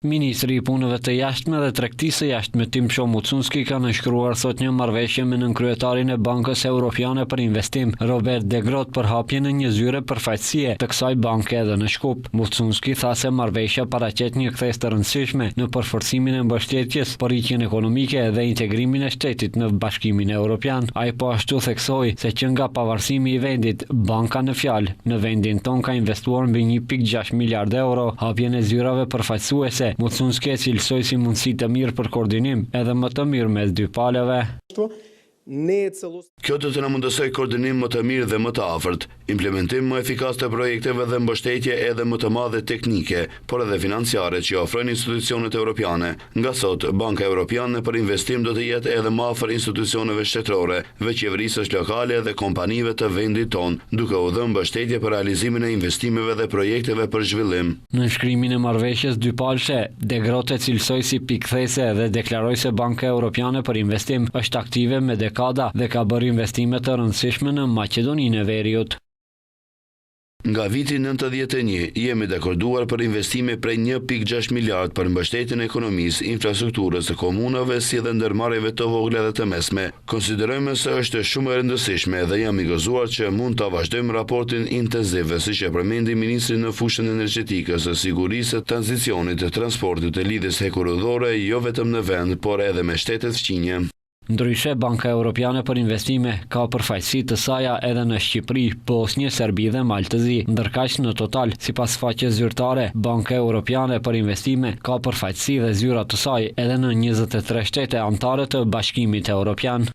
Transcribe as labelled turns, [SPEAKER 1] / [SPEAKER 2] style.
[SPEAKER 1] Ministri i punëve të jashtme dhe tregtisë së jashtme Timsho Mucunski ka nënshkruar sot një marrëveshje me nënkryetarin e Bankës Evropiane për Investim, Robert De Groot, për hapjen e një zyre përfaqësie të kësaj banke edhe në Shkup. Mucunski tha se marrëveshja paraqet një kthes të rëndësishme në përforcimin e mbështetjes, rritjen ekonomike dhe integrimin e shtetit në Bashkimin Evropian. Ai po ashtu theksoi se që nga pavarësimi i vendit, banka në fjalë në vendin ton ka investuar mbi 1.6 miliard euro. Hapjen e zyrave përfaqësuese Mucunski e cilësoi si mundësi të mirë për koordinim edhe më të mirë mes dy palëve.
[SPEAKER 2] Kjo do të na mundësoj koordinim më të mirë dhe më të afërt, implementim më efikas të projekteve dhe mbështetje edhe më të madhe teknike, por edhe financiare që ofrojnë institucionet evropiane. Nga sot, Banka Evropiane për Investim do të jetë edhe më afër institucioneve shtetërore, veçqeverisë lokale dhe kompanive të vendit ton, duke u dhënë mbështetje për realizimin e investimeve dhe projekteve për zhvillim.
[SPEAKER 1] Në nënshkrimin e marrëveshjes dypalëshe, De Groot e cilësoi si pikëthese dhe deklaroi se Banka Evropiane për Investim është aktive me dekada dhe ka bërë investime të rëndësishme në Maqedoninë e Veriut.
[SPEAKER 2] Nga viti 91 jemi dakorduar për investime prej 1.6 miliard për mbështetjen e ekonomisë, infrastrukturës së komunave si dhe ndërmarrjeve të vogla dhe të mesme. Konsiderojmë se është shumë e rëndësishme dhe jam i gëzuar që mund ta vazhdojmë raportin intenziv, siç e përmendi ministri në fushën energjetikës, së sigurisë së tranzicionit të transportit të lidhjes hekurudhore jo vetëm në vend, por edhe me shtetet fqinje.
[SPEAKER 1] Ndryshe, Banka Evropiane për Investime ka përfaqësi të saja edhe në Shqipëri, Bosnjë, Serbi dhe Maltëzi. Ndërkaq në total, sipas faqes zyrtare, Banka Evropiane për Investime ka përfaqësi dhe zyra të saj edhe në 23 shtete anëtare të Bashkimit Evropian.